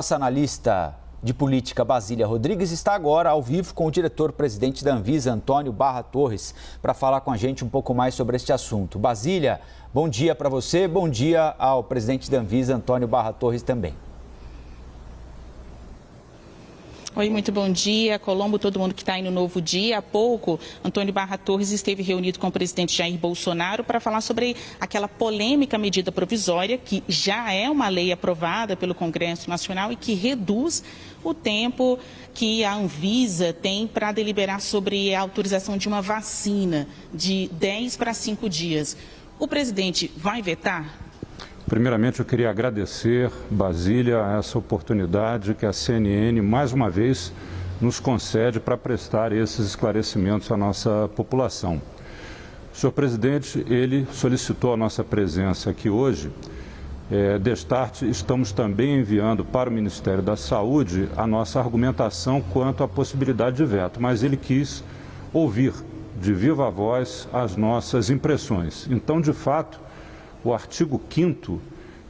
Nossa analista de política, Basília Rodrigues, está agora ao vivo com o diretor-presidente da Anvisa, Antônio Barra Torres, para falar com a gente um pouco mais sobre este assunto. Basília, bom dia para você, bom dia ao presidente da Anvisa, Antônio Barra Torres, também. Oi, muito bom dia, Colombo, todo mundo que está aí no Novo Dia. Há pouco, Antônio Barra Torres esteve reunido com o presidente Jair Bolsonaro para falar sobre aquela polêmica medida provisória, que já é uma lei aprovada pelo Congresso Nacional e que reduz o tempo que a Anvisa tem para deliberar sobre a autorização de uma vacina de 10 para 5 dias. O presidente vai vetar? Primeiramente, eu queria agradecer, Basília, essa oportunidade que a CNN, mais uma vez, nos concede para prestar esses esclarecimentos à nossa população. O senhor presidente, ele solicitou a nossa presença aqui hoje. Destarte, estamos também enviando para o Ministério da Saúde a nossa argumentação quanto à possibilidade de veto, mas ele quis ouvir de viva voz as nossas impressões. Então, de fato, o artigo 5º,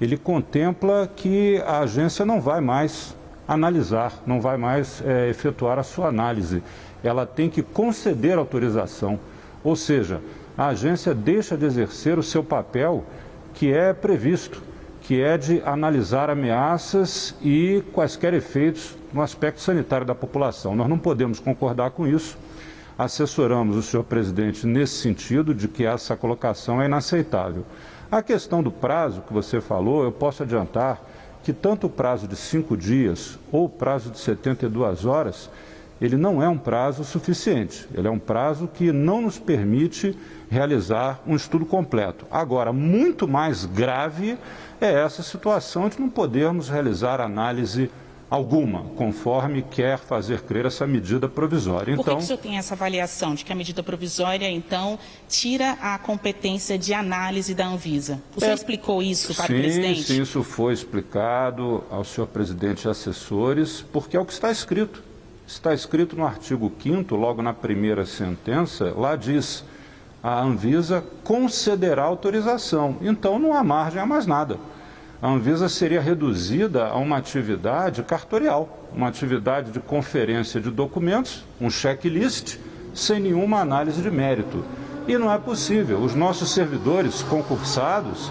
ele contempla que a agência não vai mais analisar, não vai mais efetuar a sua análise. Ela tem que conceder autorização, ou seja, a agência deixa de exercer o seu papel que é previsto, que é de analisar ameaças e quaisquer efeitos no aspecto sanitário da população. Nós não podemos concordar com isso. Assessoramos o senhor presidente nesse sentido, de que essa colocação é inaceitável. A questão do prazo que você falou, eu posso adiantar que tanto o prazo de 5 dias ou o prazo de 72 horas, ele não é um prazo suficiente. Ele é um prazo que não nos permite realizar um estudo completo. Agora, muito mais grave é essa situação de não podermos realizar análise alguma, conforme quer fazer crer essa medida provisória. Por que o senhor tem essa avaliação de que a medida provisória, então, tira a competência de análise da Anvisa? O senhor explicou isso para o presidente? Sim, isso foi explicado ao senhor presidente e assessores, porque é o que está escrito. Está escrito no artigo 5º, logo na primeira sentença, lá diz: a Anvisa concederá autorização. Então, não há margem a mais nada. A Anvisa seria reduzida a uma atividade cartorial, uma atividade de conferência de documentos, um checklist, sem nenhuma análise de mérito. E não é possível. Os nossos servidores concursados,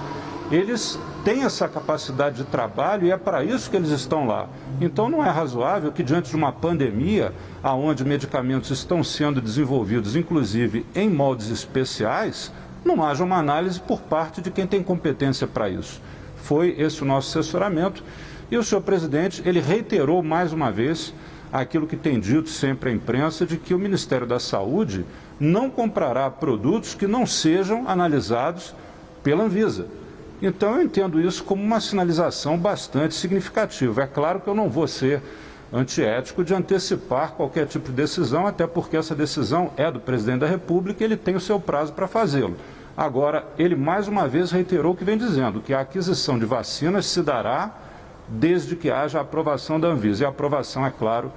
eles têm essa capacidade de trabalho e é para isso que eles estão lá. Então não é razoável que, diante de uma pandemia, onde medicamentos estão sendo desenvolvidos, inclusive em moldes especiais, não haja uma análise por parte de quem tem competência para isso. Foi esse o nosso assessoramento e o senhor presidente, ele reiterou mais uma vez aquilo que tem dito sempre a imprensa, de que o Ministério da Saúde não comprará produtos que não sejam analisados pela Anvisa. Então eu entendo isso como uma sinalização bastante significativa. É claro que eu não vou ser antiético de antecipar qualquer tipo de decisão, até porque essa decisão é do presidente da República e ele tem o seu prazo para fazê-lo. Agora, ele mais uma vez reiterou o que vem dizendo, que a aquisição de vacinas se dará desde que haja a aprovação da Anvisa. E a aprovação, é claro,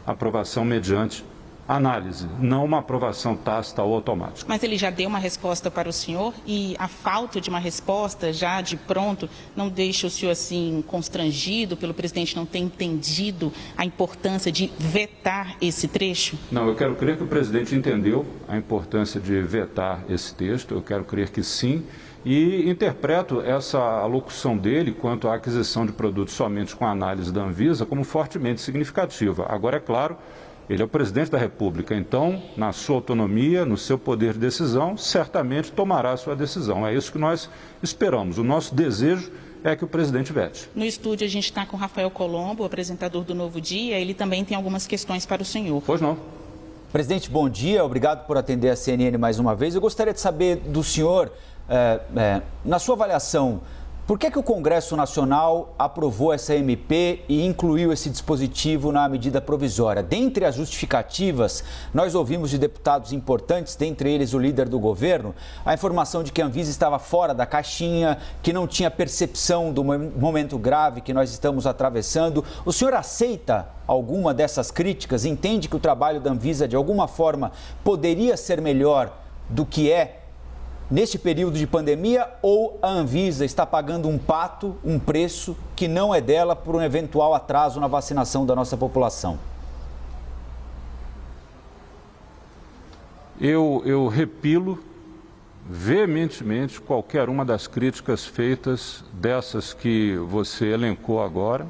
aprovação mediante análise, não uma aprovação tácita ou automática. Mas ele já deu uma resposta para o senhor e a falta de uma resposta já de pronto não deixa o senhor assim constrangido pelo presidente não ter entendido a importância de vetar esse trecho? Não, eu quero crer que o presidente entendeu a importância de vetar esse texto, eu quero crer que sim, e interpreto essa alocução dele quanto à aquisição de produtos somente com análise da Anvisa como fortemente significativa. Agora, é claro, ele é o presidente da República, então, na sua autonomia, no seu poder de decisão, certamente tomará a sua decisão. É isso que nós esperamos. O nosso desejo é que o presidente vete. No estúdio a gente está com o Rafael Colombo, apresentador do Novo Dia. Ele também tem algumas questões para o senhor. Pois não. Presidente, bom dia. Obrigado por atender a CNN mais uma vez. Eu gostaria de saber do senhor, na sua avaliação, por que o Congresso Nacional aprovou essa MP e incluiu esse dispositivo na medida provisória? Dentre as justificativas, nós ouvimos de deputados importantes, dentre eles o líder do governo, a informação de que a Anvisa estava fora da caixinha, que não tinha percepção do momento grave que nós estamos atravessando. O senhor aceita alguma dessas críticas? Entende que o trabalho da Anvisa, de alguma forma, poderia ser melhor do que é neste período de pandemia, ou a Anvisa está pagando um pato, um preço que não é dela por um eventual atraso na vacinação da nossa população? Eu repilo veementemente qualquer uma das críticas feitas, dessas que você elencou agora.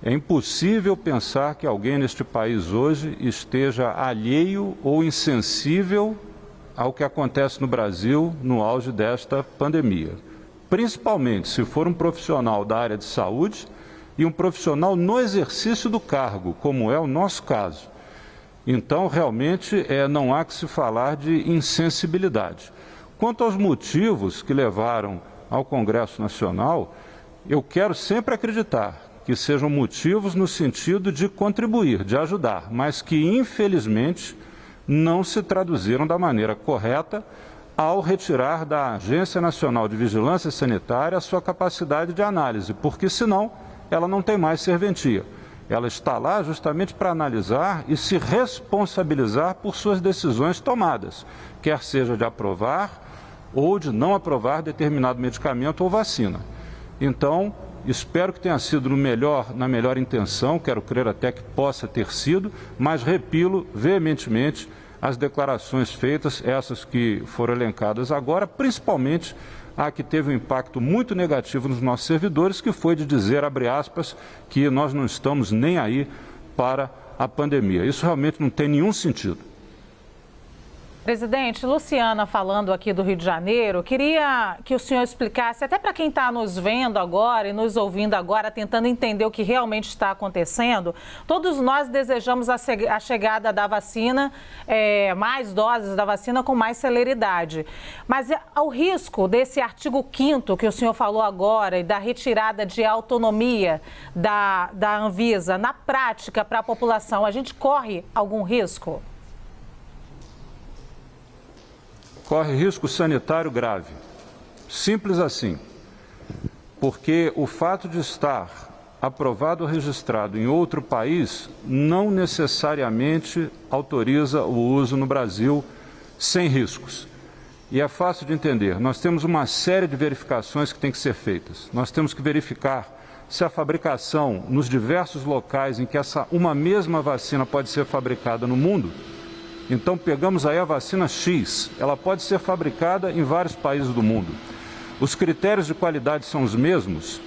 É impossível pensar que alguém neste país hoje esteja alheio ou insensível ao que acontece no Brasil no auge desta pandemia. Principalmente se for um profissional da área de saúde e um profissional no exercício do cargo, como é o nosso caso. Então, realmente, não há que se falar de insensibilidade. Quanto aos motivos que levaram ao Congresso Nacional, eu quero sempre acreditar que sejam motivos no sentido de contribuir, de ajudar, mas que, infelizmente, não se traduziram da maneira correta ao retirar da Agência Nacional de Vigilância Sanitária a sua capacidade de análise, porque, senão, ela não tem mais serventia. Ela está lá justamente para analisar e se responsabilizar por suas decisões tomadas, quer seja de aprovar ou de não aprovar determinado medicamento ou vacina. Então, espero que tenha sido na melhor intenção, quero crer até que possa ter sido, mas repilo veementemente as declarações feitas, essas que foram elencadas agora, principalmente a que teve um impacto muito negativo nos nossos servidores, que foi de dizer, abre aspas, que nós não estamos nem aí para a pandemia. Isso realmente não tem nenhum sentido. Presidente, Luciana falando aqui do Rio de Janeiro, queria que o senhor explicasse, até para quem está nos vendo agora e nos ouvindo agora, tentando entender o que realmente está acontecendo, todos nós desejamos a chegada da vacina, mais doses da vacina com mais celeridade. Mas ao risco desse artigo 5º que o senhor falou agora e da retirada de autonomia da Anvisa, na prática para a população, a gente corre algum risco? Corre risco sanitário grave. Simples assim. Porque o fato de estar aprovado ou registrado em outro país não necessariamente autoriza o uso no Brasil sem riscos. E é fácil de entender. Nós temos uma série de verificações que têm que ser feitas. Nós temos que verificar se a fabricação nos diversos locais em que uma mesma vacina pode ser fabricada no mundo. Então, pegamos aí a vacina X, ela pode ser fabricada em vários países do mundo. Os critérios de qualidade são os mesmos,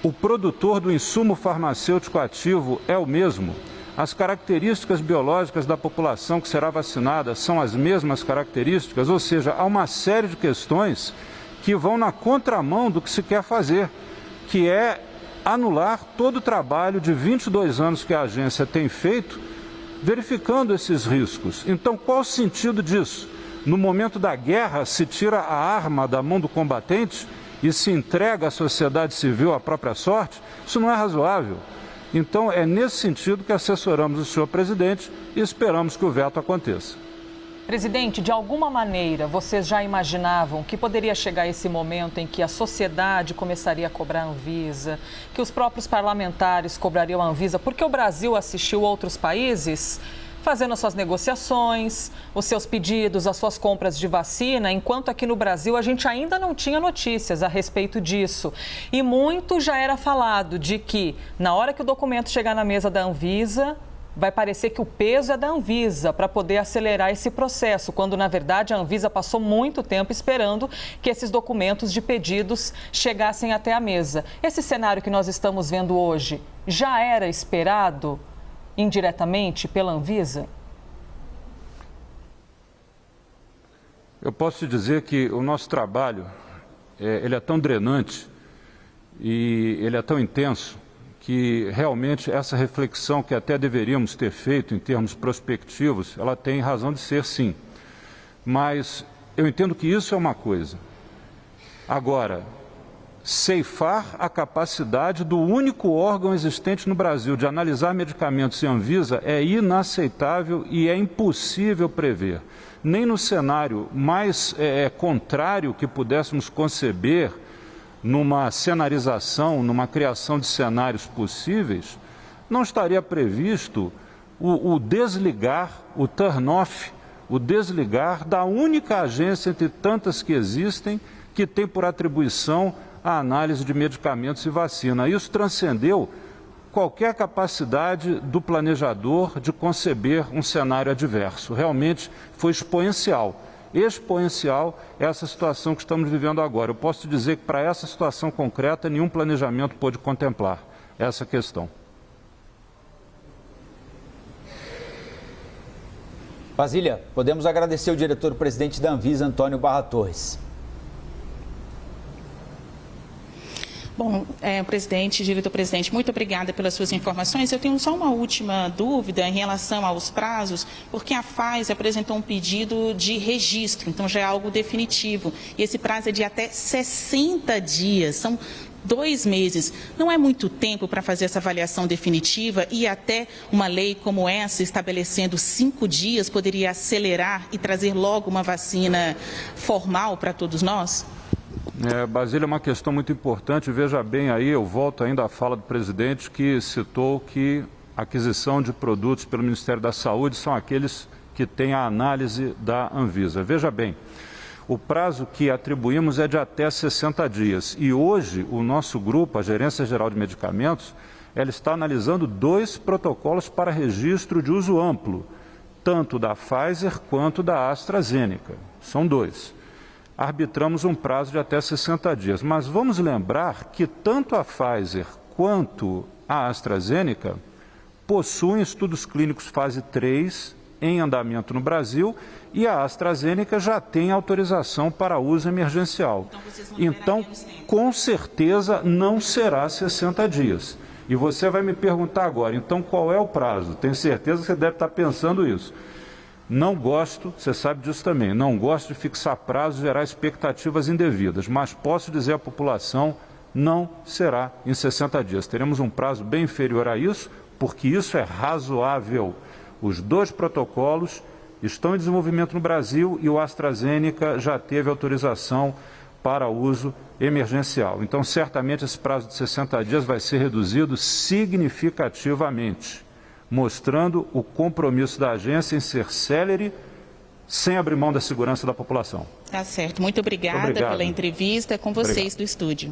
o produtor do insumo farmacêutico ativo é o mesmo, as características biológicas da população que será vacinada são as mesmas características, ou seja, há uma série de questões que vão na contramão do que se quer fazer, que é anular todo o trabalho de 22 anos que a agência tem feito, verificando esses riscos. Então, qual o sentido disso? No momento da guerra, se tira a arma da mão do combatente e se entrega à sociedade civil à própria sorte? Isso não é razoável. Então, é nesse sentido que assessoramos o senhor presidente e esperamos que o veto aconteça. Presidente, de alguma maneira, vocês já imaginavam que poderia chegar esse momento em que a sociedade começaria a cobrar a Anvisa, que os próprios parlamentares cobrariam a Anvisa, porque o Brasil assistiu outros países fazendo as suas negociações, os seus pedidos, as suas compras de vacina, enquanto aqui no Brasil a gente ainda não tinha notícias a respeito disso. E muito já era falado de que, na hora que o documento chegar na mesa da Anvisa, vai parecer que o peso é da Anvisa para poder acelerar esse processo, quando, na verdade, a Anvisa passou muito tempo esperando que esses documentos de pedidos chegassem até a mesa. Esse cenário que nós estamos vendo hoje já era esperado indiretamente pela Anvisa? Eu posso te dizer que o nosso trabalho ele é tão drenante e ele é tão intenso que realmente essa reflexão que até deveríamos ter feito em termos prospectivos, ela tem razão de ser, sim. Mas eu entendo que isso é uma coisa. Agora, ceifar a capacidade do único órgão existente no Brasil de analisar medicamentos em Anvisa é inaceitável e é impossível prever. Nem no cenário mais contrário que pudéssemos conceber, numa cenarização, numa criação de cenários possíveis, não estaria previsto o desligar, o turn-off, o desligar da única agência entre tantas que existem que tem por atribuição a análise de medicamentos e vacina. Isso transcendeu qualquer capacidade do planejador de conceber um cenário adverso. Realmente foi exponencial essa situação que estamos vivendo agora. Eu posso dizer que para essa situação concreta nenhum planejamento pôde contemplar essa questão. Basília, podemos agradecer o diretor-presidente da Anvisa, Antônio Barra Torres. Bom, presidente, diretor-presidente, muito obrigada pelas suas informações. Eu tenho só uma última dúvida em relação aos prazos, porque a Pfizer apresentou um pedido de registro, então já é algo definitivo. E esse prazo é de até 60 dias, são 2 meses. Não é muito tempo para fazer essa avaliação definitiva e até uma lei como essa, estabelecendo 5 dias, poderia acelerar e trazer logo uma vacina formal para todos nós? Basília, é uma questão muito importante. Veja bem aí, eu volto ainda à fala do presidente que citou que a aquisição de produtos pelo Ministério da Saúde são aqueles que têm a análise da Anvisa. Veja bem, o prazo que atribuímos é de até 60 dias e hoje o nosso grupo, a Gerência Geral de Medicamentos, ela está analisando 2 protocolos para registro de uso amplo, tanto da Pfizer quanto da AstraZeneca. São 2. Arbitramos um prazo de até 60 dias. Mas vamos lembrar que tanto a Pfizer quanto a AstraZeneca possuem estudos clínicos fase 3 em andamento no Brasil e a AstraZeneca já tem autorização para uso emergencial. Então, com certeza, não será 60 dias. E você vai me perguntar agora, então qual é o prazo? Tenho certeza que você deve estar pensando isso. Não gosto, você sabe disso também, não gosto de fixar prazos e gerar expectativas indevidas, mas posso dizer à população, não será em 60 dias. Teremos um prazo bem inferior a isso, porque isso é razoável. Os 2 protocolos estão em desenvolvimento no Brasil e o AstraZeneca já teve autorização para uso emergencial. Então, certamente, esse prazo de 60 dias vai ser reduzido significativamente, mostrando o compromisso da agência em ser célere, sem abrir mão da segurança da população. Tá certo. Muito obrigada pela entrevista com vocês do estúdio.